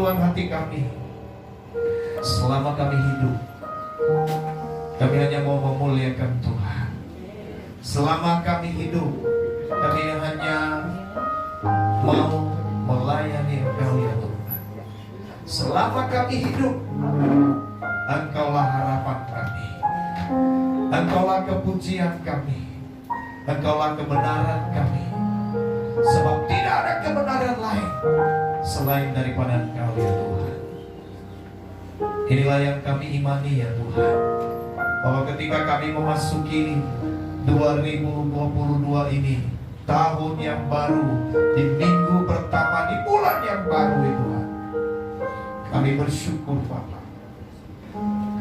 kerinduan hati kami. Selama kami hidup, kami hanya mau memuliakan Tuhan. Selama kami hidup, kami hanya mau melayani Engkau ya Tuhan. Selama kami hidup, Engkaulah harapan kami, Engkaulah kepujian kami, Engkaulah kebenaran kami. Sebab tidak ada kebenaran lain selain daripada Engkau ya Tuhan. Inilah yang kami imani ya Tuhan, bahwa ketika kami memasuki 2022 ini, tahun yang baru, di minggu pertama, di bulan yang baru ya Tuhan, kami bersyukur Bapa.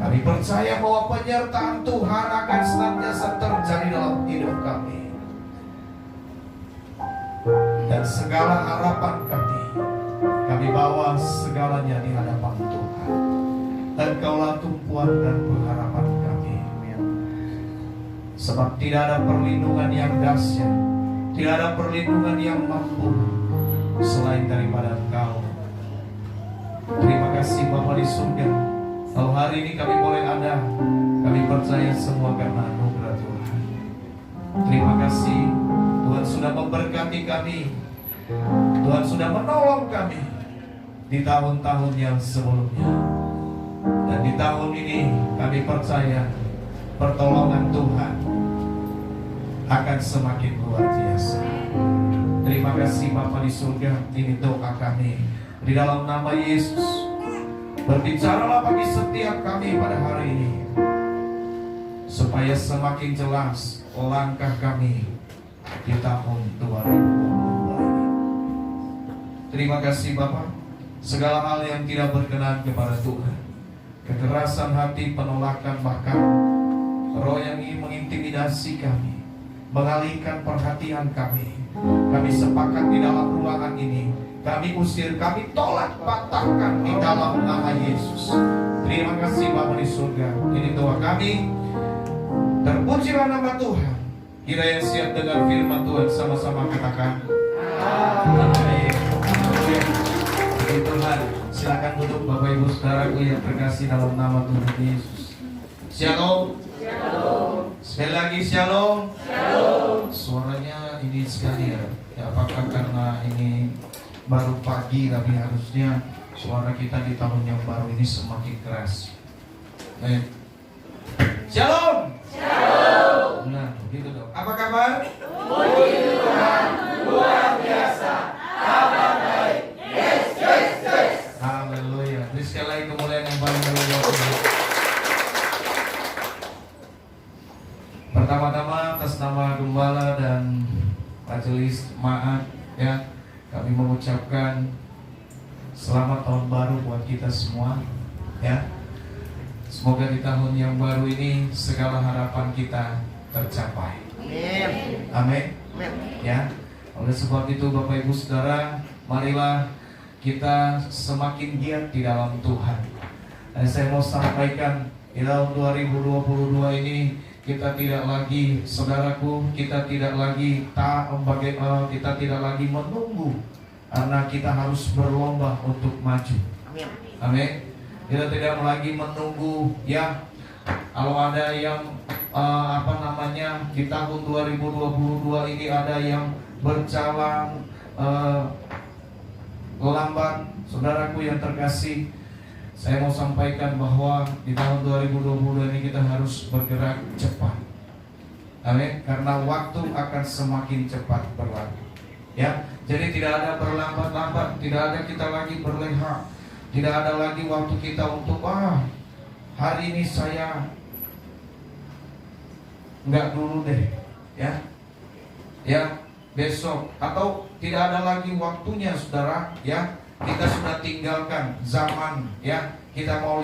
Kami percaya bahwa penyertaan Tuhan akan senantiasa terjadi dalam hidup kami. Dan segala harapan kami bawa segalanya di hadapan Tuhan. Engkaulah tumpuan dan pengharapan kami. Sebab tidak ada perlindungan yang dahsyat, tidak ada perlindungan yang mampu selain daripada Engkau. Terima kasih Bapa di surga. Kalau hari ini kami boleh ada, kami percaya semua karena anugerah Tuhan. Terima kasih Tuhan sudah memberkati kami, Tuhan sudah menolong kami di tahun-tahun yang sebelumnya. Dan di tahun ini kami percaya pertolongan Tuhan akan semakin luar biasa. Terima kasih Bapa di surga. Ini doa kami di dalam nama Yesus. Berbicaralah bagi setiap kami pada hari ini, supaya semakin jelas langkah kami di tahun 2022 ini. Terima kasih Bapa. Segala hal yang tidak berkenan kepada Tuhan, kekerasan hati, penolakan, bahkan roh yang ingin mengintimidasi kami, mengalihkan perhatian kami sepakat di dalam ruangan ini, kami usir, kami tolak, patahkan di dalam nama Yesus. Terima kasih Bapa di surga. Ini doa kami. Terpujilah nama Tuhan. Kiranya siap dengan firman Tuhan, sama-sama katakan amin. Puji Tuhan. Silakan duduk Bapak Ibu Saudaraku yang terkasih dalam nama Tuhan Yesus. Shalom. Shalom. Sekali lagi shalom. Shalom. Suaranya ini sekali ya. Apakah karena ini baru pagi, tapi harusnya suara kita di tahun yang baru ini semakin keras. Shalom. Shalom. Nah, begitu dong. Apa kabar? Puji Tuhan, luar biasa. Kabar baik. Yes, yes, yes. Haleluya. Terus sekali lagi kemuliaan yang paling berlimpah. Pertama-tama atas nama Gembala dan Majelis Jemaat ya, kami mengucapkan selamat tahun baru buat kita semua ya. Semoga di tahun yang baru ini segala harapan kita tercapai. Amin. Amin. Ya. Oleh sebab itu Bapak Ibu Saudara, marilah kita semakin giat di dalam Tuhan. Dan saya mau sampaikan di tahun 2022 ini kita tidak lagi, saudaraku, kita tidak lagi kita tidak lagi menunggu, karena kita harus berlomba untuk maju. Amin. Amin. Kita tidak lagi menunggu ya. Kalau ada yang di tahun 2022 ini ada yang berjalan lambat, saudaraku yang terkasih, saya mau sampaikan bahwa di tahun 2022 ini kita harus bergerak cepat. Amin. Karena waktu akan semakin cepat berlalu. Ya, jadi tidak ada berlambat-lambat, tidak ada kita lagi berleha, tidak ada lagi waktu kita untuk hari ini saya enggak dulu deh, ya besok, atau tidak ada lagi waktunya, saudara, ya. Kita sudah tinggalkan zaman ya. Kita mau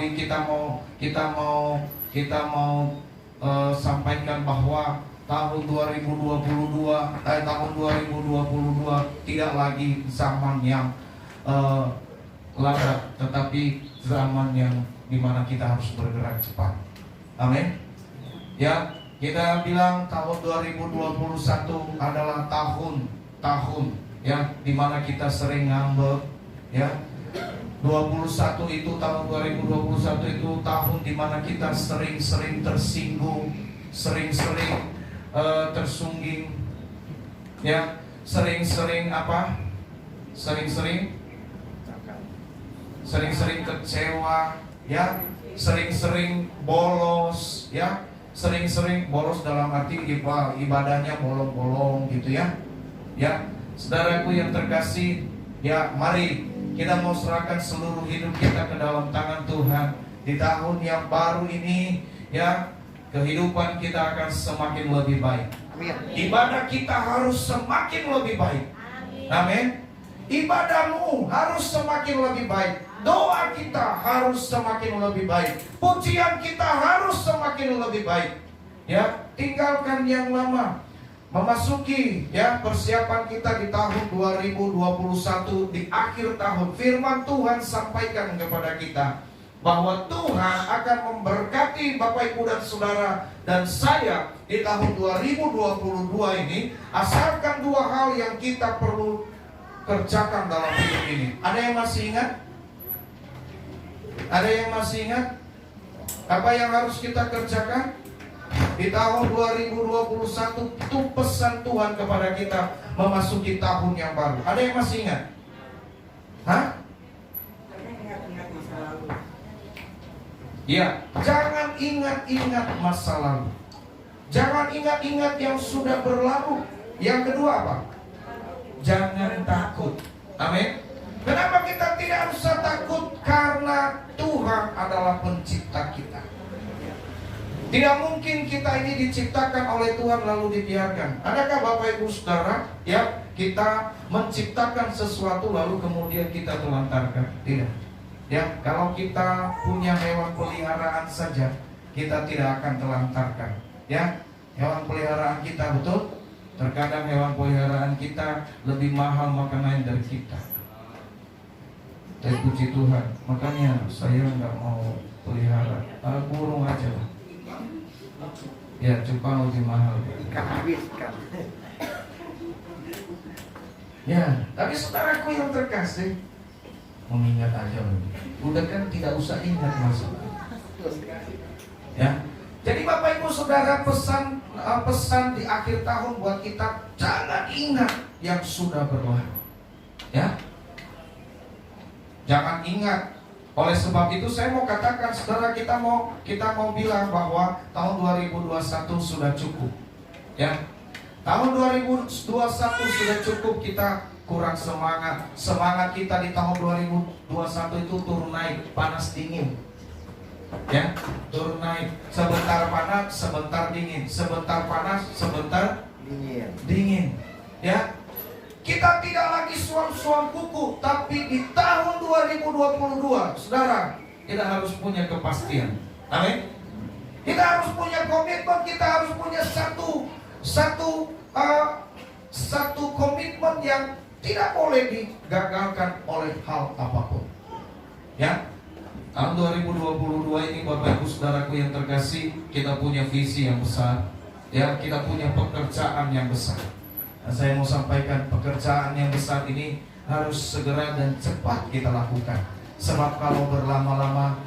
sampaikan bahwa tahun 2022 tidak lagi zaman yang lambat, tetapi zaman yang dimana kita harus bergerak cepat. Amin. Ya, kita bilang tahun 2021 adalah tahun ya dimana kita sering ngambek ya, 21 itu, tahun 2021 itu tahun dimana kita sering-sering tersinggung, sering-sering tersungging, ya, sering-sering apa? Sering-sering kecewa, ya, sering-sering bolos, ya, sering-sering bolos dalam arti ibadahnya bolong-bolong gitu ya. Ya, saudaraku yang terkasih, ya, mari kita mau serahkan seluruh hidup kita ke dalam tangan Tuhan. Di tahun yang baru ini, ya, kehidupan kita akan semakin lebih baik. Ibadah kita harus semakin lebih baik. Amin. Ibadahmu harus semakin lebih baik. Doa kita harus semakin lebih baik. Pujian kita harus semakin lebih baik. Ya, tinggalkan yang lama. Memasuki, ya, persiapan kita di tahun 2021, di akhir tahun. Firman Tuhan sampaikan kepada kita bahwa Tuhan akan memberkati Bapak Ibu dan Saudara dan saya di tahun 2022 ini, asalkan dua hal yang kita perlu kerjakan dalam hidup ini. Ada yang masih ingat? Ada yang masih ingat apa yang harus kita kerjakan? Di tahun 2021 itu pesan Tuhan kepada kita memasuki tahun yang baru. Ada yang masih ingat? Hah? Ya, jangan ingat-ingat masa lalu. Jangan ingat-ingat yang sudah berlalu. Yang kedua apa? Jangan takut. Amin. Kenapa kita tidak usah takut? Karena Tuhan adalah pencipta kita. Tidak mungkin kita ini diciptakan oleh Tuhan lalu dibiarkan. Adakah Bapak Ibu Saudara, ya, kita menciptakan sesuatu lalu kemudian kita telantarkan? Tidak. Ya, kalau kita punya hewan peliharaan saja, kita tidak akan telantarkan. Ya, hewan peliharaan kita, betul? Terkadang hewan peliharaan kita lebih mahal makanan dari kita. Tapi puji Tuhan, makanya saya nggak mau pelihara burung aja lah. Ya, cupang lebih mahal. Ikan habis kan. Ya, tapi saudaraku yang terkasih, mengingat aja lagi. Udah kan tidak usah ingat masalah. Ya. Jadi Bapak Ibu Saudara, pesan di akhir tahun buat kita, jangan ingat yang sudah berlalu. Ya. Jangan ingat. Oleh sebab itu saya mau katakan, saudara, kita mau bilang bahwa tahun 2021 sudah cukup. Ya. Tahun 2021 sudah cukup, kita kurang semangat. Semangat kita di tahun 2021 itu turun naik, panas dingin. Ya, turun naik. Sebentar panas, sebentar dingin. Sebentar panas, sebentar dingin. Ya. Kita tidak lagi suam-suam kuku, tapi di tahun 2022, saudara, kita harus punya kepastian. Amin. Kita harus punya komitmen, kita harus punya satu komitmen yang tidak boleh digagalkan oleh hal apapun. Ya, tahun 2022 ini Bapak Ibu Saudaraku yang terkasih, kita punya visi yang besar. Ya, kita punya pekerjaan yang besar. Nah, saya mau sampaikan, pekerjaan yang besar ini harus segera dan cepat kita lakukan. Sebab kalau berlama-lama,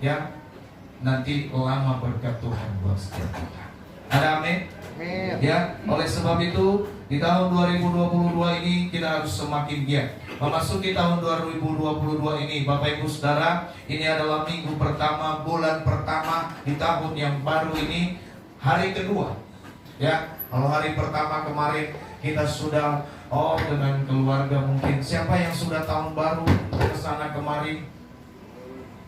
ya nanti lama berkat Tuhan buat setiap kita. Ada amin? Ya, oleh sebab itu di tahun 2022 ini kita harus semakin giat. Memasuki tahun 2022 ini, Bapak Ibu Saudara, ini adalah minggu pertama, bulan pertama di tahun yang baru ini, hari kedua. Ya, kalau hari pertama kemarin kita sudah dengan keluarga mungkin. Siapa yang sudah tahun baru ke sana kemari?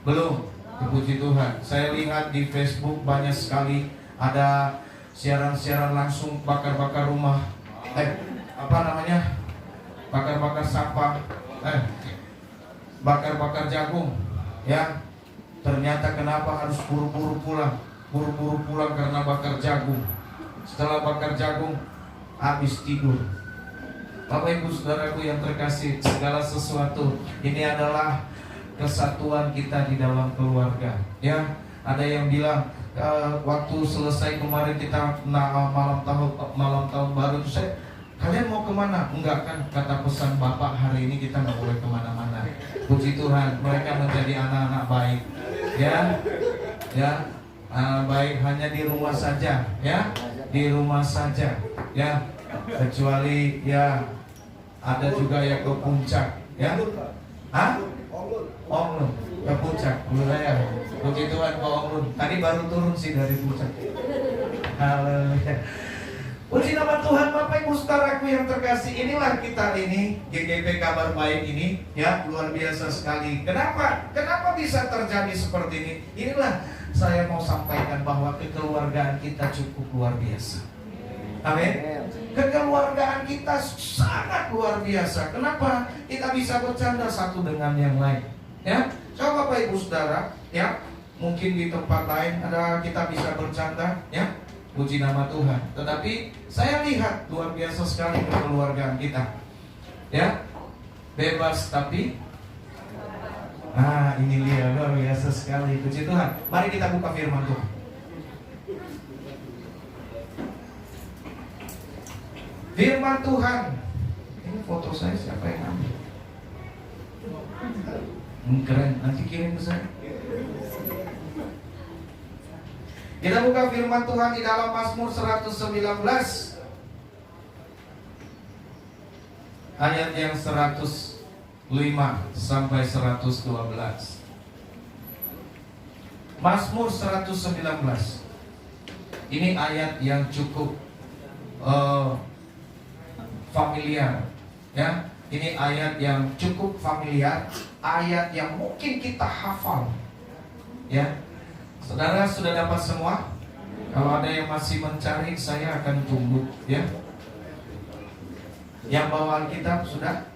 Belum. Dipuji Tuhan. Saya lihat di Facebook banyak sekali ada siaran-siaran langsung bakar-bakar rumah. Bakar-bakar sampah. Bakar-bakar jagung. Ya. Ternyata kenapa harus buru-buru pulang? Buru-buru pulang karena bakar jagung. Setelah bakar jagung, habis tidur. Bapak Ibu Saudaraku yang terkasih, segala sesuatu ini adalah kesatuan kita di dalam keluarga. Ya, ada yang bilang waktu selesai kemarin kita malam tahun baru itu kalian mau kemana? Enggak kan, kata pesan Bapak hari ini kita nggak boleh kemana-mana. Puji Tuhan, mereka menjadi anak-anak baik. Ya, ya, baik hanya di rumah saja, ya, di rumah saja, ya. Kecuali ya ada juga yang ke puncak, ya. Hah? Onglun ke puncak, ya. Puji Tuhan ke Onglun. Tadi baru turun sih dari puncak. Haleluya. Puji nama Tuhan. Bapak Ibu saudaraku yang terkasih, inilah kita ini GGP Kabar Baik ini, ya, luar biasa sekali. Kenapa bisa terjadi seperti ini? Inilah saya mau sampaikan bahwa kekeluargaan kita cukup luar biasa. Amin. Kekeluargaan kita sangat luar biasa. Kenapa? Kita bisa bercanda satu dengan yang lain, ya. Coba Bapak Ibu saudara, ya, mungkin di tempat lain ada kita bisa bercanda, ya. Puji nama Tuhan. Tetapi saya lihat luar biasa sekali kekeluargaan kita, ya, bebas tapi ini dia luar biasa sekali. Puji Tuhan. Mari kita buka firman Tuhan. Firman Tuhan. Ini foto saya siapa yang ambil? Keren. Nanti kirim ke saya. Kita buka firman Tuhan di dalam Mazmur 119 ayat yang 105 sampai 112. Mazmur 119. Ini ayat yang cukup familiar, ya. Ini ayat yang cukup familiar, ayat yang mungkin kita hafal, ya. Saudara sudah dapat semua? Kalau ada yang masih mencari, saya akan tunggu, ya. Yang bawa Alkitab sudah?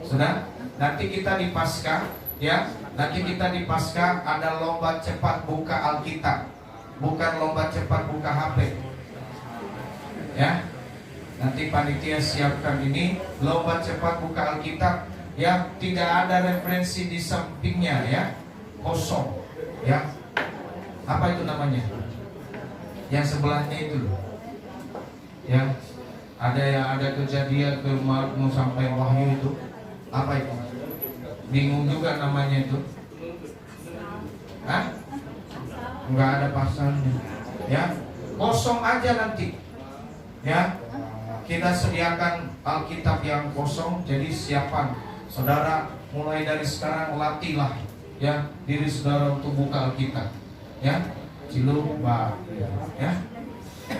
Sudah? Nanti kita di Paskah, ya. Nanti kita di Paskah ada lomba cepat buka Alkitab, bukan lomba cepat buka HP, ya. Nanti panitia siapkan ini lomba cepat buka Alkitab, ya. Tidak ada referensi di sampingnya, ya. Kosong. Ya, apa itu namanya? Yang sebelahnya itu, ya, ada kejadian ke Mazmur sampai Wahyu itu, apa itu? Bingung juga namanya itu. Hah? Enggak ada pasalnya, ya, kosong aja nanti, ya. Kita sediakan Alkitab yang kosong, jadi siapkan, saudara, mulai dari sekarang latihlah, ya, diri saudara untuk buka Alkitab, ya. Ciluba, ya.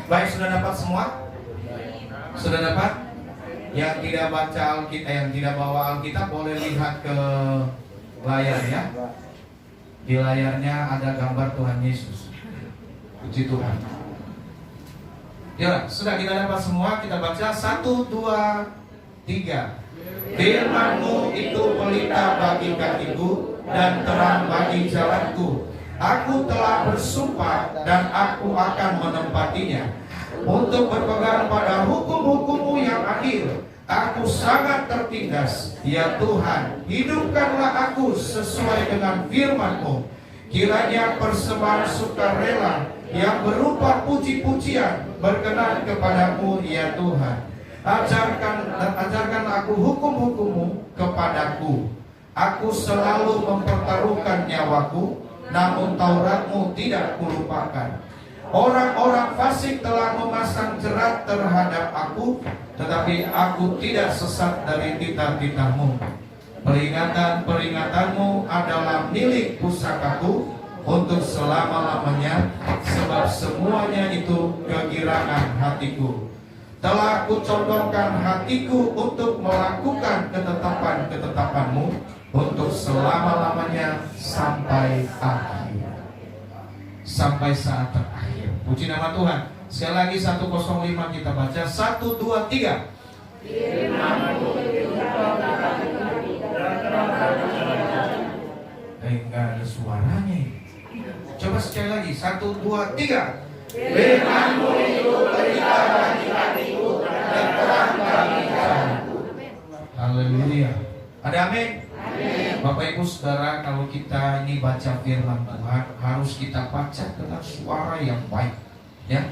Baik, sudah dapat semua? Sudah dapat? Yang tidak baca Alkitab, yang tidak bawa Alkitab boleh lihat ke layar, ya. Di layarnya ada gambar Tuhan Yesus. Puji Tuhan. Ya, sudah kita dapat semua. Kita baca 1, 2, 3. Firman-Mu itu pelita bagi kakiku dan terang bagi jalanku. Aku telah bersumpah dan aku akan menempatinya, untuk berpegang pada hukum-hukum-Mu yang adil. Aku sangat tertindas, ya Tuhan, hidupkanlah aku sesuai dengan firman-Mu. Kiranya persembahan sukarela yang berupa puji-pujian berkenan kepadamu, ya Tuhan. Ajarkan aku hukum-hukum-Mu kepadaku. Aku selalu mempertaruhkan nyawaku, namun Taurat-Mu tidak kulupakan. Orang-orang fasik telah memasang jerat terhadap aku, tetapi aku tidak sesat dari titah-titah-Mu. Peringatan-peringatanmu adalah milik pusakaku untuk selama-lamanya, sebab semuanya itu kegiraan hatiku. Telah kucondongkan hatiku untuk melakukan ketetapan-ketetapan-Mu untuk selama-lamanya sampai akhir, sampai saat terakhir. Puji nama Tuhan. Sekali lagi 105 kita baca. 1, 2, 3. Enggak ada suaranya. Coba sekali lagi. 1, 2, 3. Firman-Mu itu pelita bagi hatiku dan terang bagi jalanku. Haleluya. Ada amin? Bapak Ibu Saudara, kalau kita ini baca firman Tuhan, harus kita baca dengan suara yang baik, ya,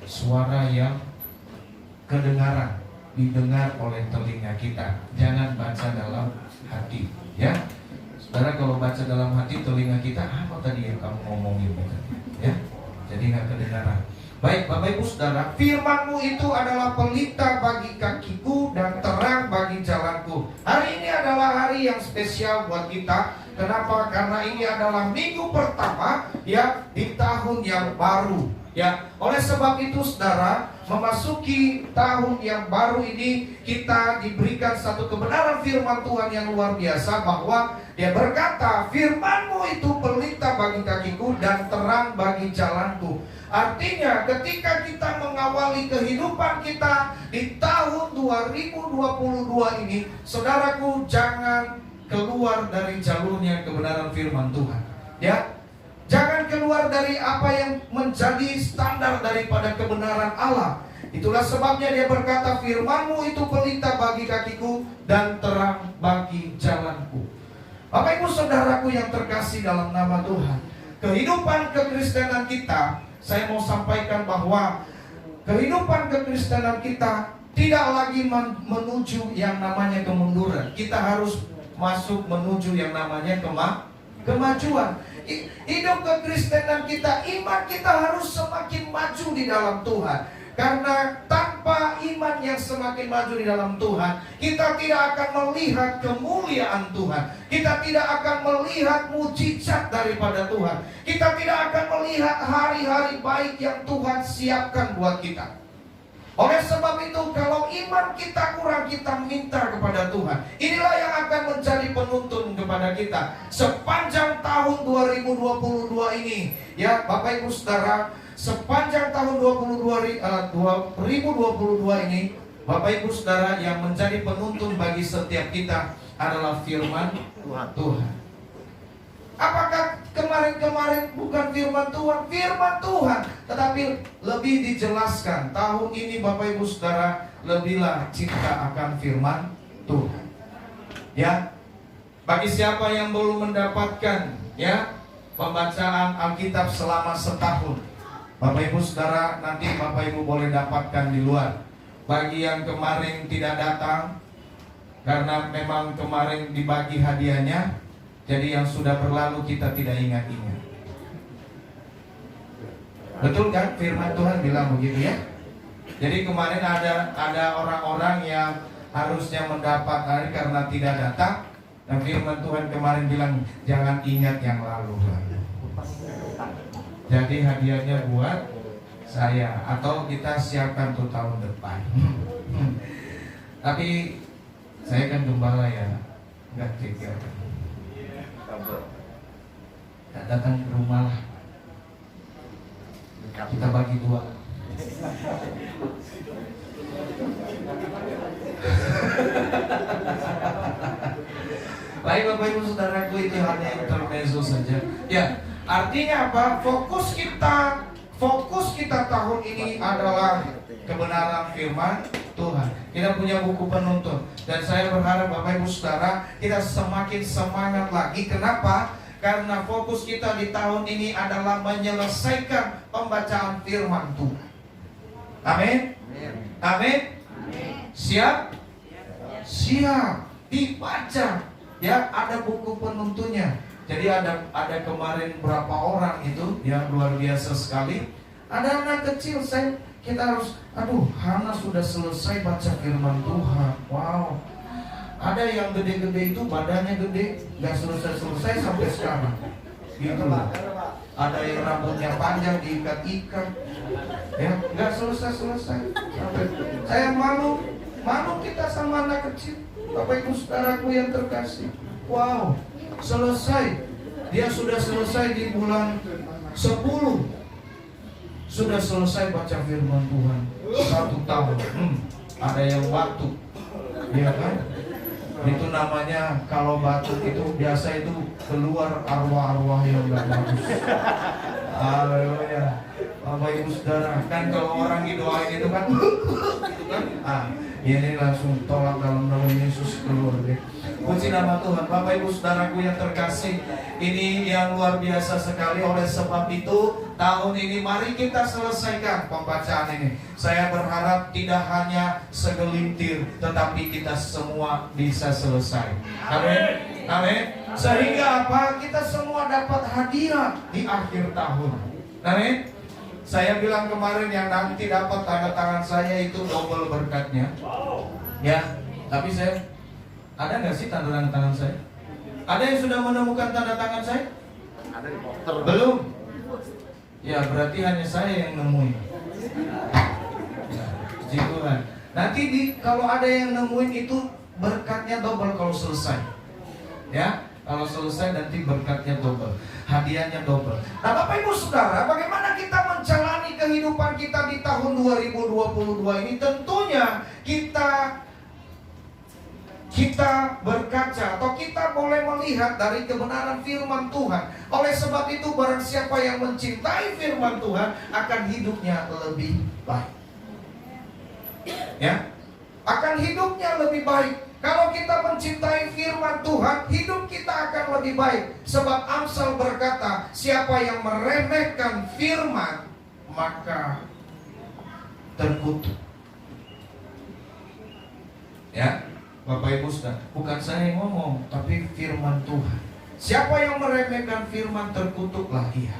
suara yang kedengaran, didengar oleh telinga kita. Jangan baca dalam hati, ya. Saudara, kalau baca dalam hati telinga kita, apa tadi yang kamu ngomongin, ya? Jadi nggak kedengaran. Baik, Bapak Ibu Saudara, firman-Mu itu adalah pelita bagi kakiku dan terang bagi jalanku. Hari ini adalah hari yang spesial buat kita. Kenapa? Karena ini adalah minggu pertama ya di tahun yang baru. Ya, oleh sebab itu Saudara, memasuki tahun yang baru ini kita diberikan satu kebenaran firman Tuhan yang luar biasa, bahwa Dia berkata, firman-Mu itu pelita bagi kakiku dan terang bagi jalanku. Artinya ketika kita mengawali kehidupan kita di tahun 2022 ini, saudaraku, jangan keluar dari jalurnya kebenaran firman Tuhan. Ya, jangan keluar dari apa yang menjadi standar daripada kebenaran Allah. Itulah sebabnya Dia berkata, firman-Mu itu pelita bagi kakiku dan terang bagi jalanku. Bapak Ibu Saudaraku yang terkasih dalam nama Tuhan, kehidupan kekristenan kita, saya mau sampaikan bahwa kehidupan kekristenan kita tidak lagi menuju yang namanya kemunduran. Kita harus masuk menuju yang namanya kemajuan. Hidup kekristenan kita, iman kita harus semakin maju di dalam Tuhan. Karena tanpa iman yang semakin maju di dalam Tuhan, kita tidak akan melihat kemuliaan Tuhan. Kita tidak akan melihat mujizat daripada Tuhan. Kita tidak akan melihat hari-hari baik yang Tuhan siapkan buat kita. Oleh sebab itu, kalau iman kita kurang, kita minta kepada Tuhan. Inilah yang akan menjadi penuntun kepada kita sepanjang tahun 2022 ini. Ya, Bapak Ibu Saudara, sepanjang tahun 2022 ini, Bapak Ibu Saudara, yang menjadi penuntun bagi setiap kita adalah firman Tuhan. Apakah kemarin-kemarin bukan firman Tuhan? Firman Tuhan, tetapi lebih dijelaskan. Tahun ini Bapak Ibu Saudara, lebihlah cinta akan firman Tuhan. Ya, bagi siapa yang belum mendapatkan ya pembacaan Alkitab selama setahun, Bapak Ibu Saudara, nanti Bapak Ibu boleh dapatkan di luar. Bagi yang kemarin tidak datang, karena memang kemarin dibagi hadiahnya, jadi yang sudah berlalu kita tidak ingat-ingat. Betul kan? Firman Tuhan bilang begitu ya. Jadi kemarin ada orang-orang yang harusnya mendapat hari karena tidak datang. Dan firman Tuhan kemarin bilang, jangan ingat yang lalu-lalu. Jadi hadiahnya buat saya, atau kita siapkan untuk tahun depan. Tapi saya kan gembala ya, nggak pikir. Datang ke rumah lah, kita bagi dua. Baik Bapak Ibu Saudaraku, itu hanya intermezzo saja. Ya, artinya apa? Fokus kita tahun ini adalah kebenaran firman Tuhan. Kita punya buku penuntun, dan saya berharap Bapak Ibu Saudara, kita semakin semangat lagi. Kenapa? Karena fokus kita di tahun ini adalah menyelesaikan pembacaan firman Tuhan. Amin. Amin. Siap? Siap. Dibaca. Ya, ada buku penuntunnya. Jadi ada kemarin berapa orang itu yang luar biasa sekali. Ada anak kecil, kita harus, Hana sudah selesai baca firman Tuhan. Wow. Ada yang gede-gede itu, badannya gede, gak selesai-selesai sampai sekarang. Gitu lah. Ada yang rambutnya panjang diikat-ikat, ya, gak selesai-selesai. Saya malu kita sama anak kecil. Bapak Ibu Saudaraku yang terkasih. Wow, selesai. Dia sudah selesai di bulan 10. Sudah selesai baca firman Tuhan 1 tahun. Ada yang batuk, ya kan? Itu namanya, kalau batuk itu biasa itu keluar arwah-arwah yang gak bagus. Haleluya. Bapak Ibu Saudara, kan kalau orang didoain itu kan gitu kan? Ini langsung tolak dalam nama Yesus keluar deh. Puji nama Tuhan. Bapak Ibu Saudaraku yang terkasih, ini yang luar biasa sekali. Oleh sebab itu tahun ini mari kita selesaikan pembacaan ini. Saya berharap tidak hanya segelintir, tetapi kita semua bisa selesai. Amin. Amin. Sehingga apa? Kita semua dapat hadiah di akhir tahun. Amin. Saya bilang kemarin yang nanti dapat tanda tangan saya itu double berkatnya. Ya, tapi saya ada nggak sih tanda tangan saya? Ada yang sudah menemukan tanda tangan saya? Ada di poster. Belum. Ya, berarti hanya saya yang nemuin. Puji Tuhan. Nanti kalau ada yang nemuin itu berkatnya double kalau selesai. Ya. Kalau selesai nanti berkatnya double, hadiahnya double. Nah Bapak Ibu Saudara, bagaimana kita menjalani kehidupan kita di tahun 2022 ini? Tentunya kita berkaca atau kita boleh melihat dari kebenaran firman Tuhan. Oleh sebab itu barang siapa yang mencintai firman Tuhan akan hidupnya lebih baik. Ya, akan hidupnya lebih baik. Kalau kita mencintai firman Tuhan, hidup kita akan lebih baik. Sebab Amsal berkata, siapa yang meremehkan firman, maka terkutuk. Ya, Bapak Ibu Saudara, bukan saya yang ngomong, tapi firman Tuhan. Siapa yang meremehkan firman, terkutuklah ia.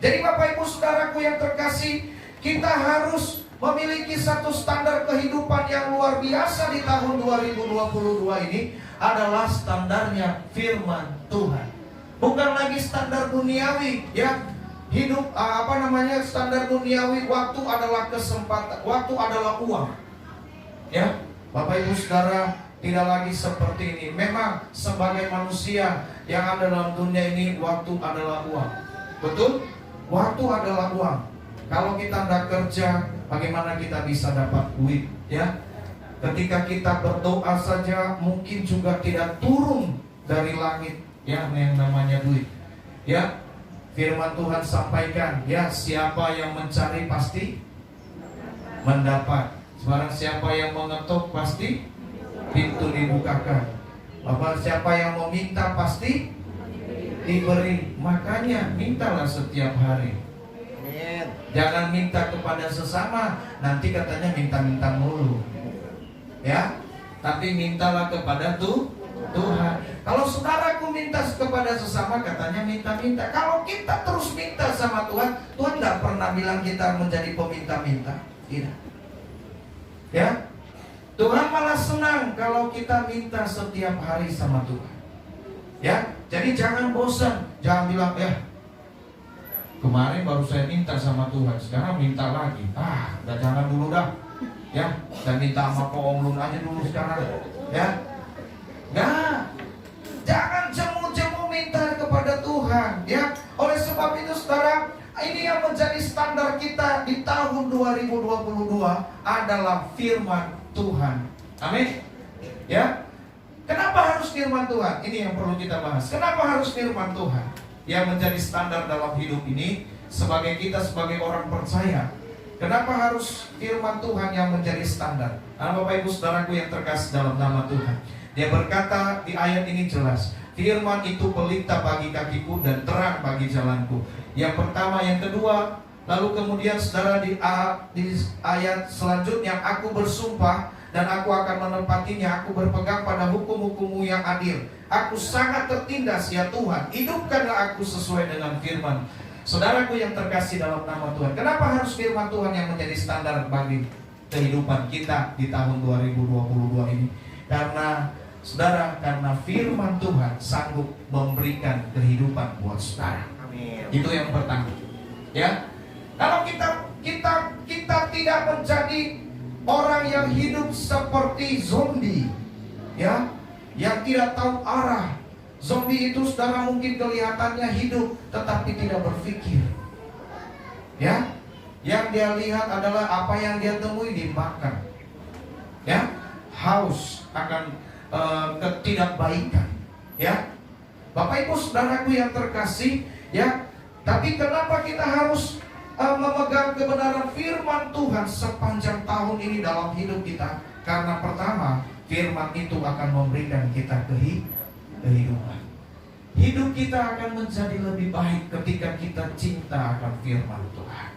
Jadi Bapak Ibu Saudaraku yang terkasih, kita harus memiliki satu standar kehidupan yang luar biasa di tahun 2022 ini adalah standarnya firman Tuhan. Bukan lagi standar duniawi, ya. Hidup standar duniawi, waktu adalah kesempatan, waktu adalah uang. Ya, Bapak Ibu Saudara, tidak lagi seperti ini. Memang sebagai manusia yang ada dalam dunia ini, waktu adalah uang. Betul? Waktu adalah uang. Kalau kita tidak kerja, bagaimana kita bisa dapat duit? Ya, ketika kita berdoa saja mungkin juga tidak turun dari langit, ya, yang namanya duit. Ya, firman Tuhan sampaikan, ya, siapa yang mencari pasti mendapat. Barang siapa yang mengetuk pasti pintu dibukakan. Bapak siapa yang meminta pasti diberi. Makanya mintalah setiap hari. Jangan minta kepada sesama, nanti katanya minta-minta mulu. Ya, tapi mintalah kepada Tuhan. Kalau saudaraku minta kepada sesama, katanya minta-minta. Kalau kita terus minta sama Tuhan, Tuhan tidak pernah bilang kita menjadi peminta-minta. Tidak. Ya, Tuhan malah senang kalau kita minta setiap hari sama Tuhan. Ya, jadi jangan bosan, jangan bilang ya, kemarin baru saya minta sama Tuhan, sekarang minta lagi. Jangan dulu dah. Ya, dan minta sama Ko Om Lun aja dulu sekarang. Ya, nah, jangan jemu-jemu minta kepada Tuhan. Ya, oleh sebab itu saudara, ini yang menjadi standar kita di tahun 2022 adalah firman Tuhan. Amin. Ya, kenapa harus firman Tuhan? Ini yang perlu kita bahas. Kenapa harus firman Tuhan yang menjadi standar dalam hidup ini sebagai kita sebagai orang percaya? Kenapa harus firman Tuhan yang menjadi standar? Karena Bapak Ibu Saudaraku yang terkasih dalam nama Tuhan, Dia berkata di ayat ini jelas, firman itu pelita bagi kakiku dan terang bagi jalanku. Yang pertama, yang kedua, lalu kemudian saudara di ayat selanjutnya, aku bersumpah dan aku akan menepatinya, aku berpegang pada hukum-hukum-Mu yang adil. Aku sangat tertindas ya Tuhan, hidupkanlah aku sesuai dengan firman. Saudaraku yang terkasih dalam nama Tuhan, kenapa harus firman Tuhan yang menjadi standar bagi kehidupan kita di tahun 2022 ini? Karena saudara, karena firman Tuhan sanggup memberikan kehidupan buat saudara. Amin. Itu yang pertama. Ya, kalau kita tidak menjadi orang yang hidup seperti zombie, ya, yang tidak tahu arah. Zombie itu saudara mungkin kelihatannya hidup tetapi tidak berpikir. Ya, yang dia lihat adalah apa yang dia temui dimakan. Ya, haus akan ketidakbaikan. Ya, Bapak Ibu saudaraku yang terkasih, ya. Tapi kenapa kita harus memegang kebenaran firman Tuhan sepanjang tahun ini dalam hidup kita? Karena pertama, firman itu akan memberikan kita kehidupan. Hidup kita akan menjadi lebih baik ketika kita cinta akan firman Tuhan.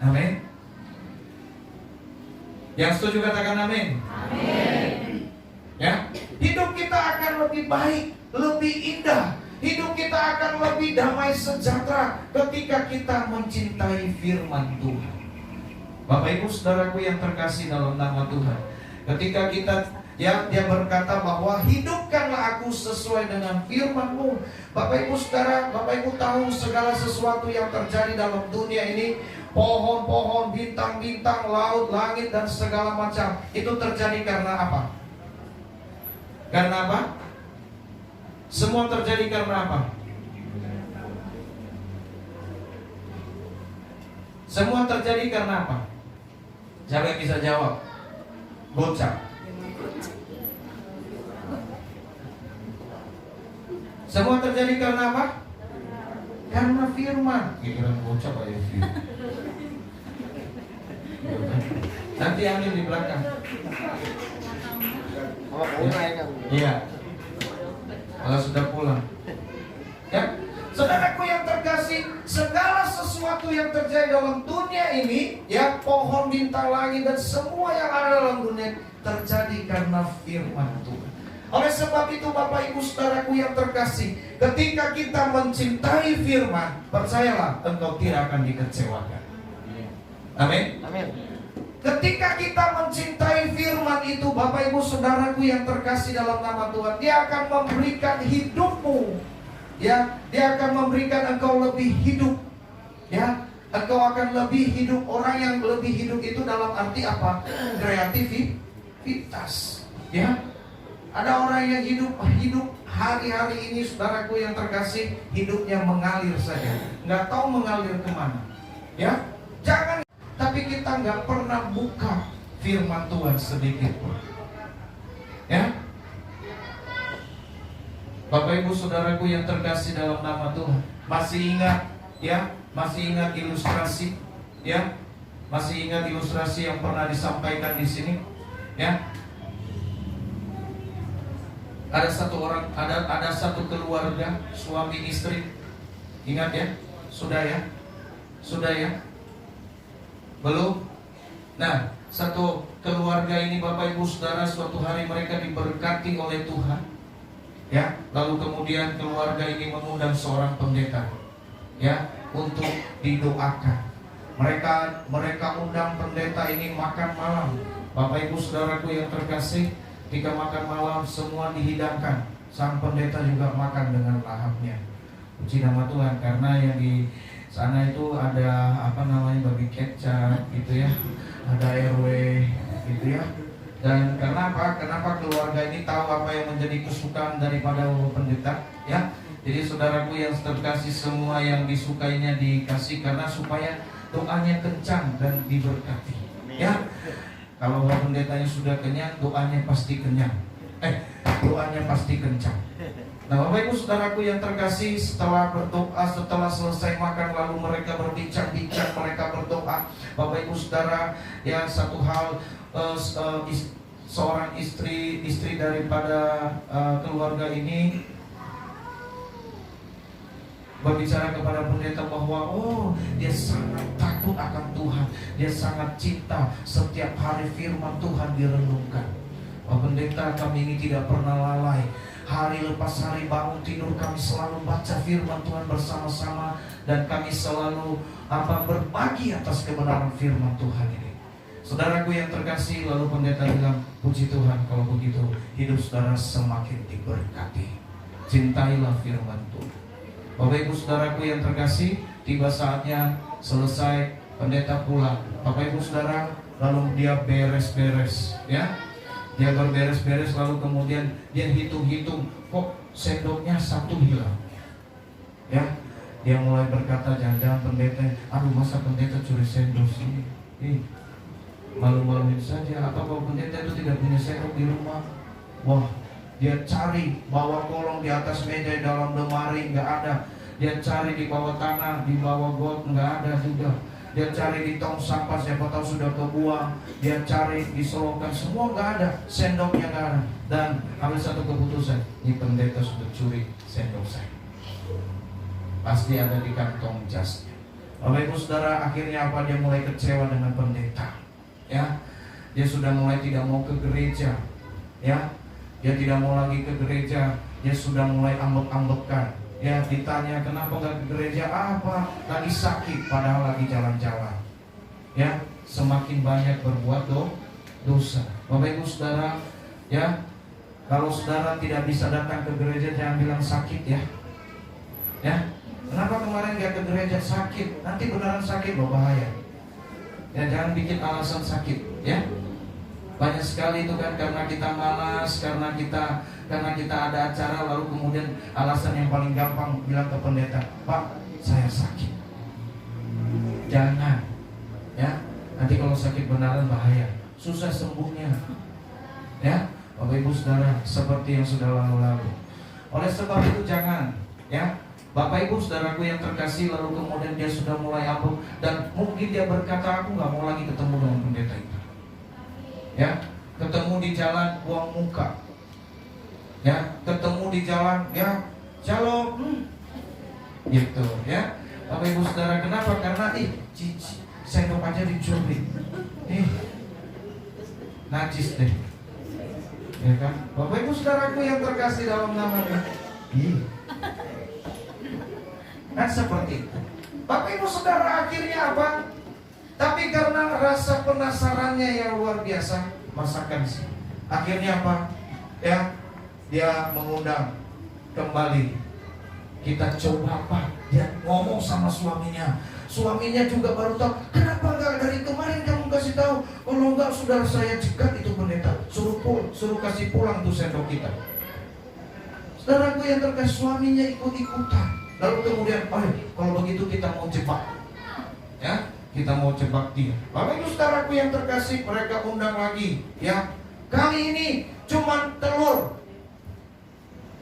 Amin. Yang setuju katakan amin. Amin. Ya, hidup kita akan lebih baik, lebih indah. Hidup kita akan lebih damai sejahtera ketika kita mencintai firman Tuhan. Bapak Ibu Saudaraku yang terkasih dalam nama Tuhan, ketika kita dia berkata bahwa hidupkanlah aku sesuai dengan firman-Mu. Bapak Ibu Saudara, Bapak Ibu tahu segala sesuatu yang terjadi dalam dunia ini, pohon-pohon, bintang-bintang, laut, langit dan segala macam, itu terjadi karena apa? Karena apa? Semua terjadi karena apa? Semua terjadi karena apa? Siapa yang bisa jawab? Gocap. Semua terjadi karena apa? Karena firman. Giliran gocap aja firman. Nanti ambil di belakang. Iya. Kalau sudah pulang. Ya, saudaraku yang terkasih, segala sesuatu yang terjadi dalam dunia ini, ya, pohon, bintang, langit dan semua yang ada dalam dunia terjadi karena firman Tuhan. Oleh sebab itu Bapak Ibu Saudaraku yang terkasih, ketika kita mencintai firman, percayalah engkau tidak akan dikecewakan. Amin. Amin. Ketika kita mencintai firman itu, Bapak Ibu Saudaraku yang terkasih dalam nama Tuhan, Dia akan memberikan hidupmu, ya, Dia akan memberikan engkau lebih hidup, ya, engkau akan lebih hidup. Orang yang lebih hidup itu dalam arti apa? Kreativitas, ya. Ada orang yang hidup hari-hari ini, saudaraku yang terkasih, hidupnya mengalir saja, nggak tahu mengalir kemana, ya. Jangan. Tapi kita nggak pernah buka firman Tuhan sedikit pun, ya. Bapak Ibu Saudaraku yang terkasih dalam nama Tuhan, masih ingat, ya, masih ingat ilustrasi, ya, masih ingat ilustrasi yang pernah disampaikan di sini, ya. Ada satu keluarga, suami istri, ingat ya, sudah ya. Belum? Nah, satu keluarga ini Bapak Ibu Saudara, suatu hari mereka diberkati oleh Tuhan, ya. Lalu kemudian keluarga ini mengundang seorang pendeta, ya, untuk didoakan. Mereka undang pendeta ini makan malam. Bapak Ibu Saudaraku yang terkasih, ketika makan malam semua dihidangkan. Sang pendeta juga makan dengan lahapnya. Puji nama Tuhan, karena yang di sana itu ada babi kecap gitu ya, ada RW gitu ya. Dan kenapa keluarga ini tahu apa yang menjadi kesukaan daripada pendeta, ya. Jadi saudaraku yang terkasih, semua yang disukainya dikasih karena supaya doanya kencang dan diberkati, ya. Kalau pendetanya sudah kenyang, doanya pasti kenyang. Doanya pasti kencang. Nah, Bapak Ibu Saudaraku yang terkasih, setelah berdoa, setelah selesai makan, lalu mereka berbincang-bincang, mereka berdoa. Bapak Ibu Saudara, ya, satu hal, seorang istri daripada keluarga ini berbicara kepada pendeta bahwa dia sangat takut akan Tuhan, dia sangat cinta, setiap hari firman Tuhan direnungkan. Pendeta, kami ini tidak pernah lalai, hari lepas hari bangun tidur kami selalu baca firman Tuhan bersama-sama, dan kami selalu berbagi atas kebenaran firman Tuhan ini. Saudaraku yang terkasih, lalu pendeta bilang, puji Tuhan kalau begitu hidup saudara semakin diberkati. Cintailah firman Tuhan. Bapak Ibu Saudaraku yang terkasih, tiba saatnya selesai pendeta pulang. Bapak Ibu Saudara, lalu dia beres-beres, ya. Dia berberes-beres, lalu kemudian dia hitung-hitung, kok sendoknya satu hilang, ya. Dia mulai berkata, jangan-jangan pendeta, aduh masa pendeta curi sendok sih, malu-maluin saja. Apa kalau pendeta itu tidak punya sendok di rumah? Wah, dia cari bawa kolong di atas meja, dalam lemari nggak ada. Dia cari di bawah tanah, di bawah got nggak ada juga. dia cari di tong sampah, siapa tahu sudah kebuang, dia cari di selokan, semua nggak ada, sendoknya nggak ada, dan ambil satu keputusan, ini pendeta sudah curi sendok saya, pasti ada di kantong jasnya. Bapak Ibu Saudara, akhirnya apa? Dia mulai kecewa dengan pendeta, ya, dia sudah mulai tidak mau ke gereja, ya, dia tidak mau lagi ke gereja, dia sudah mulai ambek-ambekan. Ya, ditanya kenapa nggak ke gereja, apa lagi sakit, padahal lagi jalan-jalan. Ya, semakin banyak berbuat dosa. Bapak Ibu Saudara, ya, kalau saudara tidak bisa datang ke gereja, jangan bilang sakit, ya. Ya, kenapa kemarin nggak ke gereja? Sakit, nanti beneran sakit loh, bahaya. Ya, jangan bikin alasan sakit, ya. Banyak sekali itu kan karena kita malas, karena kita ada acara, lalu kemudian alasan yang paling gampang bilang ke pendeta, Pak, saya sakit. Jangan, ya, nanti kalau sakit beneran bahaya, susah sembuhnya. Ya, Bapak Ibu Saudara, seperti yang sudah lalu-lalu. Oleh sebab itu jangan, ya, Bapak Ibu Saudaraku yang terkasih, lalu kemudian dia sudah mulai ambruk, dan mungkin dia berkata, aku nggak mau lagi ketemu dengan pendeta itu. Ya, ketemu di jalan buang muka, ya, ketemu di jalan, ya, shalom, gitu, ya. Bapak Ibu Saudara, kenapa? Karena sendok aja dicuri, najis deh, ya kan? Bapak Ibu Saudaraku yang terkasih dalam namanya, kan seperti itu. Bapak Ibu Saudara, akhirnya apa? Tapi karena rasa penasarannya yang luar biasa, masakan sih. Akhirnya apa? Ya, dia mengundang kembali. Kita coba apa? Dia ngomong sama suaminya. Suaminya juga baru tahu. Kenapa nggak dari kemarin kamu kasih tahu? Kalau nggak, sudah saya cegat itu pendeta. Suruh kasih pulang tuh sendok kita. Saudaraku yang terkasih, suaminya ikut-ikutan. Lalu kemudian, kalau begitu kita mau jebak, ya, kita mau jebak dia. Bapak Ibu Saudaraku yang terkasih, mereka undang lagi, ya. Kali ini cuman telur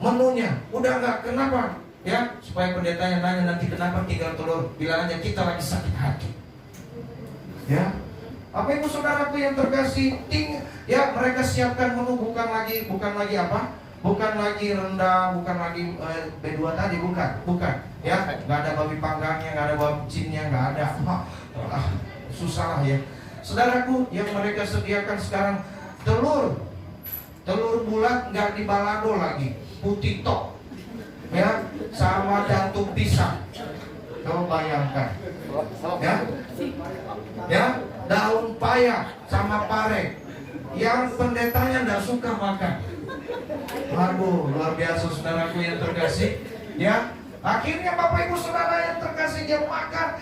menunya, udah nggak, kenapa? Ya, supaya pendetanya nanya nanti kenapa tinggal telur, bilang aja kita lagi sakit hati. Ya, Bapak Ibu Saudaraku yang terkasih, ya, mereka siapkan menu, bukan lagi apa? Bukan lagi rendang, bukan lagi B2 tadi, bukan. Ya, nggak ada babi panggangnya, nggak ada babi cinnya, nggak ada. Susah lah, ya. Saudaraku, yang mereka sediakan sekarang telur bulat, nggak di balado lagi, putih tok, ya, sama jantung pisang. Coba bayangkan, ya, daun paya sama pare, yang pendetanya nggak suka makan. Aduh, luar biasa saudaraku yang terkasih, ya. Akhirnya Bapak Ibu Saudara yang terkasih, dia makan,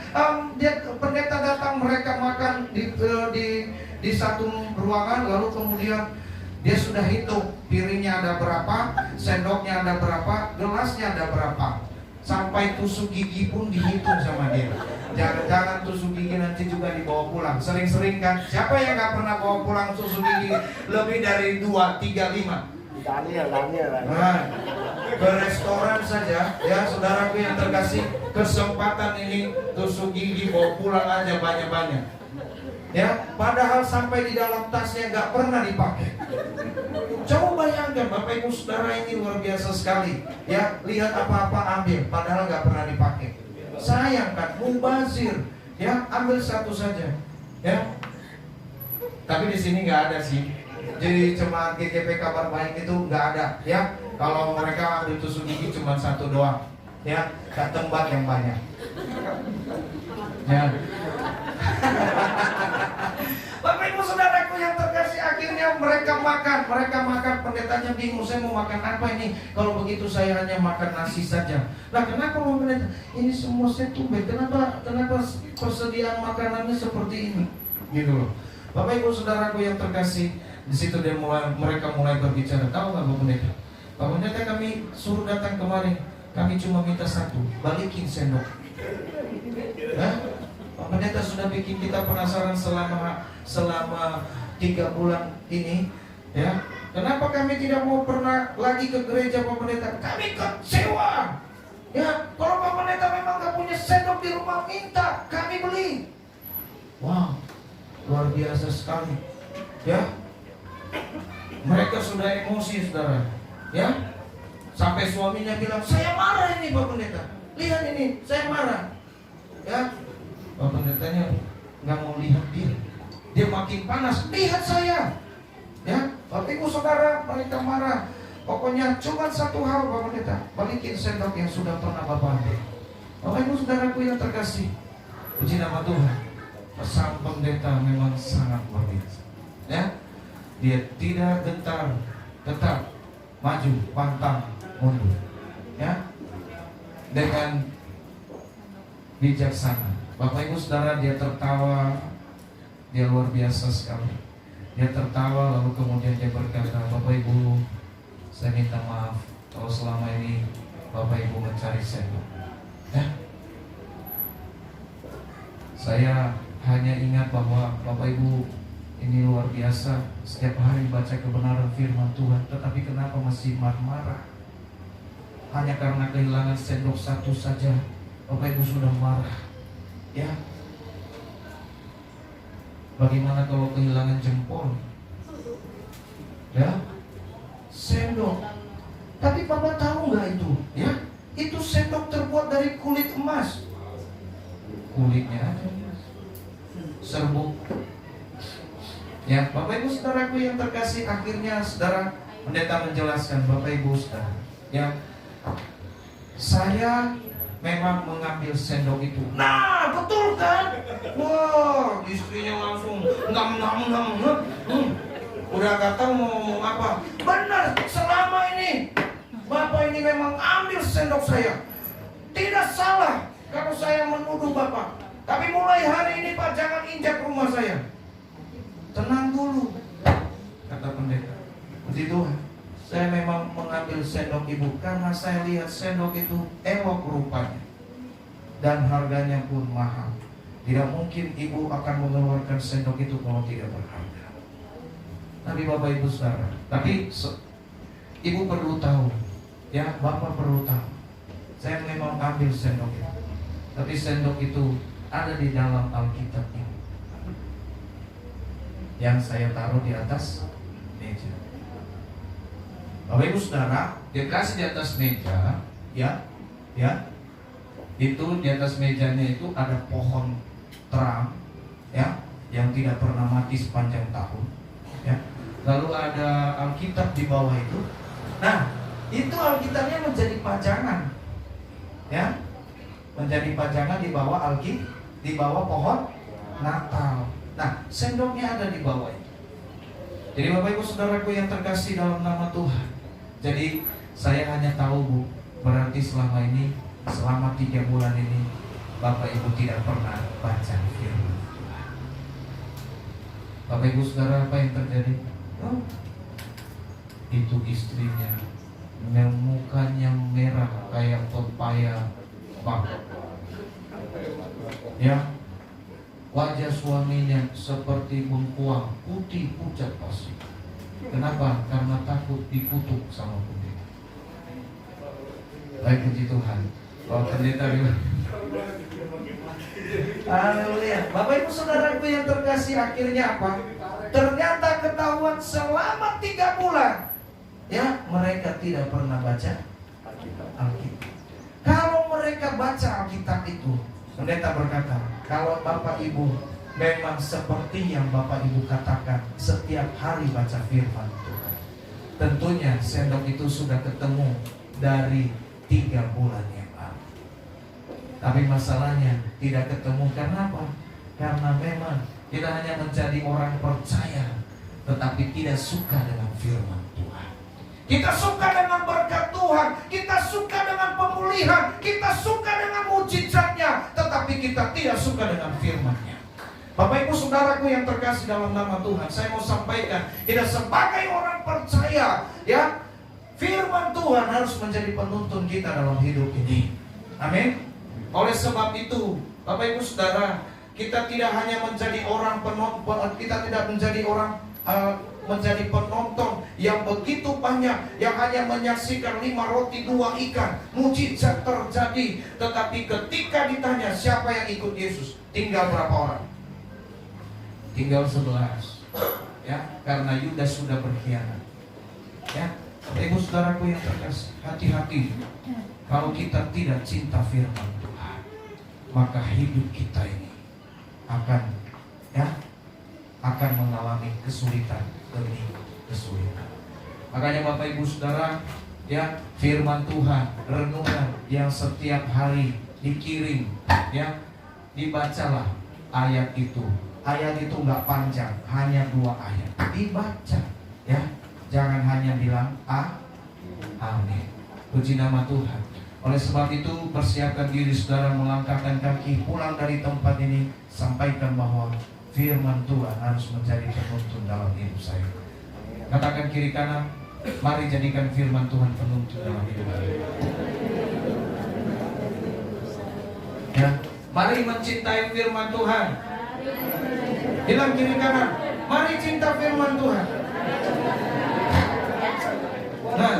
pendeta datang, mereka makan di satu ruangan, lalu kemudian dia sudah hitung piringnya ada berapa, sendoknya ada berapa, gelasnya ada berapa, sampai tusuk gigi pun dihitung sama dia. Jangan tusuk gigi nanti juga dibawa pulang. Sering-sering kan, siapa yang nggak pernah bawa pulang tusuk gigi lebih dari 2, 3, 5? Daniel. Nah, ke restoran saja, ya saudaraku yang terkasih, kesempatan ini tusuk gigi bawa pulang aja banyak-banyak. Ya, padahal sampai di dalam tasnya nggak pernah dipakai. Coba bayangkan, Bapak Ibu Saudara, ini luar biasa sekali. Ya, lihat apa-apa ambil, padahal nggak pernah dipakai. Sayang kan, mubazir. Ya, ambil satu saja. Ya, tapi di sini nggak ada sih. Jadi cuma GKP Kabar Baik itu nggak ada, ya. Kalau mereka ambil tusuk gigi cuma satu doang, ya, gak tembat yang banyak. Ya. Bapak Ibu Saudaraku yang terkasih, akhirnya mereka makan, pendetanya bingung, saya mau makan apa ini? Kalau begitu saya hanya makan nasi saja. Nah, kenapa mau pendeta? Ini semua saya tumben, kenapa persediaan makanannya seperti ini? Gitu loh. Bapak Ibu Saudaraku yang terkasih, di situ mereka mulai berbicara. Tahu nggak Pak Pendeta? Pak Pendeta, kami suruh datang kemarin, kami cuma minta satu, balikin sendok. Nah, Pak Pendeta sudah bikin kita penasaran selama 3 bulan ini, ya. Kenapa kami tidak mau pernah lagi ke gereja Pak Pendeta? Kami kecewa. Ya, kalau Pak Pendeta memang nggak punya sendok di rumah, minta, kami beli. Wow, luar biasa sekali. Ya, mereka sudah emosi, saudara. Ya, sampai suaminya bilang, saya marah ini Pak Pendeta. Lihat ini, saya marah. Ya, Pak Pendetanya nggak mau lihat dia. Dia makin panas. Lihat saya. Ya, Bapak Ibu Saudara, mereka marah. Pokoknya cuma satu hal Pak Pendeta, balikin sendok yang sudah pernah Bapak ambil. Bapak Ibu Saudaraku yang terkasih, puji nama Tuhan. Sang pendeta memang sangat luar biasa. Ya, dia tidak gentar, tetap maju, pantang mundur. Ya, dengan bijaksana. Bapak Ibu Saudara, dia tertawa, dia luar biasa sekali. Dia tertawa lalu kemudian dia berkata, Bapak Ibu, saya minta maaf kalau selama ini Bapak Ibu mencari sendok. Ya, saya hanya ingat bahwa Bapak Ibu ini luar biasa, setiap hari baca kebenaran firman Tuhan, tetapi kenapa masih marah-marah? Hanya karena kehilangan sendok satu saja Bapak Ibu sudah marah. Ya, bagaimana kalau kehilangan jempol? Ya, sendok. Tapi Bapak tahu nggak itu? Ya, itu sendok terbuat dari kulit emas. Kulitnya aja serbuk. Ya, Bapak Ibu Saudaraku yang terkasih, akhirnya saudara pendeta menjelaskan, Bapak Ibu Saudara, ya, saya memang mengambil sendok itu. Nah, betul kan? Wah, istrinya langsung ngam. Udah gak tahu mau ngomong apa. Benar, selama ini Bapak ini memang ambil sendok saya. Tidak salah kalau saya menuduh Bapak. Tapi mulai hari ini Pak, jangan injak rumah saya. Tenang dulu, kata pendeta. Puji Tuhan, saya memang mengambil sendok ibu karena saya lihat sendok itu elok rupanya dan harganya pun mahal. Tidak mungkin ibu akan mengeluarkan sendok itu kalau tidak berharga. Tapi Bapak Ibu Saudara, tapi ibu perlu tahu, ya, Bapak perlu tahu, saya memang ambil sendok itu. Tapi sendok itu ada di dalam Alkitab ini yang saya taruh di atas meja. Bapak Ibu Saudara, dia kasih di atas meja, ya, itu di atas mejanya itu ada pohon terang, ya, yang tidak pernah mati sepanjang tahun, ya. Lalu ada Alkitab di bawah itu. Nah, itu Alkitabnya menjadi pajangan, ya, menjadi pajangan di bawah di bawah pohon Natal. Nah, sendoknya ada di bawah itu. Jadi Bapak Ibu Saudaraku yang terkasih dalam nama Tuhan, jadi saya hanya tahu, Bu, berarti selama 3 bulan ini Bapak Ibu tidak pernah baca firman Tuhan. Bapak Ibu Saudara, apa yang terjadi? Oh, itu istrinya mukanya merah kayak pepaya, Pak. Ya, wajah suaminya seperti bengkuang, putih pucat pasti. Kenapa? Karena takut dikutuk sama pendeta. Baik, puji Tuhan. Bahwa pendeta bilang, haleluya. Bapak Ibu Saudaraku yang terkasih, akhirnya apa? Ternyata ketahuan selama 3 bulan, ya, mereka tidak pernah baca Alkitab. Kalau mereka baca Alkitab itu, pendeta berkata, kalau Bapak Ibu memang seperti yang Bapak Ibu katakan, setiap hari baca firman Tuhan, tentunya sendok itu sudah ketemu dari 3 bulan yang lalu. Tapi masalahnya tidak ketemu karena apa? Karena memang kita hanya menjadi orang percaya, tetapi tidak suka dengan firman Tuhan. Kita suka dengan berkat Tuhan, kita suka dengan pemulihan, kita suka dengan mujizatnya, tetapi kita tidak suka dengan firman-Nya. Bapak Ibu Saudaraku yang terkasih dalam nama Tuhan, saya mau sampaikan, kita sebagai orang percaya, ya, firman Tuhan harus menjadi penuntun kita dalam hidup ini. Amin. Oleh sebab itu, Bapak Ibu Saudara, kita tidak hanya menjadi orang penonton, kita tidak menjadi orang menjadi penonton yang begitu banyak, yang hanya menyaksikan 5 roti 2 ikan, mujizat terjadi. Tetapi ketika ditanya siapa yang ikut Yesus, tinggal berapa orang? tinggal 11. Ya, karena Yudas sudah berkhianat. Ya, Ibu saudaraku yang terkasih, hati-hati. Kalau kita tidak cinta firman Tuhan, maka hidup kita ini akan mengalami kesulitan demi kesulitan. Makanya Bapak Ibu Saudara, ya, firman Tuhan, renungan yang setiap hari dikirim, ya, dibacalah ayat itu. Ayat itu nggak panjang, hanya 2 ayat. Dibaca, ya, jangan hanya bilang amin. Puji nama Tuhan. Oleh sebab itu, persiapkan diri saudara melangkahkan kaki pulang dari tempat ini. Sampaikan bahwa firman Tuhan harus menjadi penuntun dalam hidup saya. Katakan kiri kanan, mari jadikan firman Tuhan penuntun dalam hidup saya. Ya, mari mencintai firman Tuhan. Bilang kiri kanan, mari cinta firman Tuhan. Nah,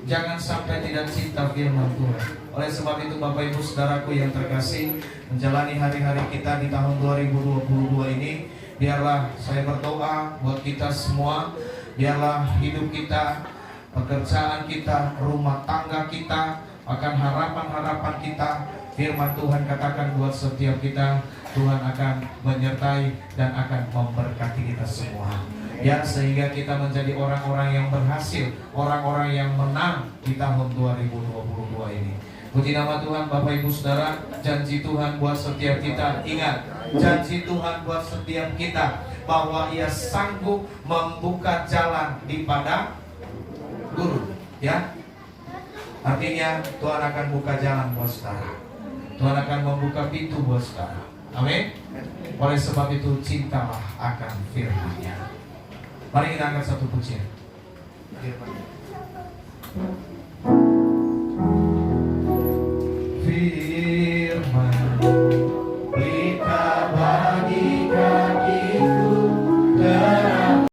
jangan sampai tidak cinta firman Tuhan. Oleh sebab itu Bapak Ibu Saudaraku yang terkasih, menjalani hari-hari kita di tahun 2022 ini, biarlah saya berdoa buat kita semua, biarlah hidup kita, pekerjaan kita, rumah tangga kita, akan harapan-harapan kita, firman Tuhan katakan buat setiap kita, Tuhan akan menyertai dan akan memberkati kita semua. Ya, sehingga kita menjadi orang-orang yang berhasil, orang-orang yang menang di tahun 2022 ini. Puji nama Tuhan. Bapak Ibu Saudara, janji Tuhan buat setiap kita, ingat, janji Tuhan buat setiap kita bahwa Ia sanggup membuka jalan di padang gurun. Ya, artinya Tuhan akan buka jalan buat saudara. Tuhan akan membuka pintu buat saudara. Amin. Oleh sebab itu, cintalah akan firman-Nya. Mari kita angkat satu pujian.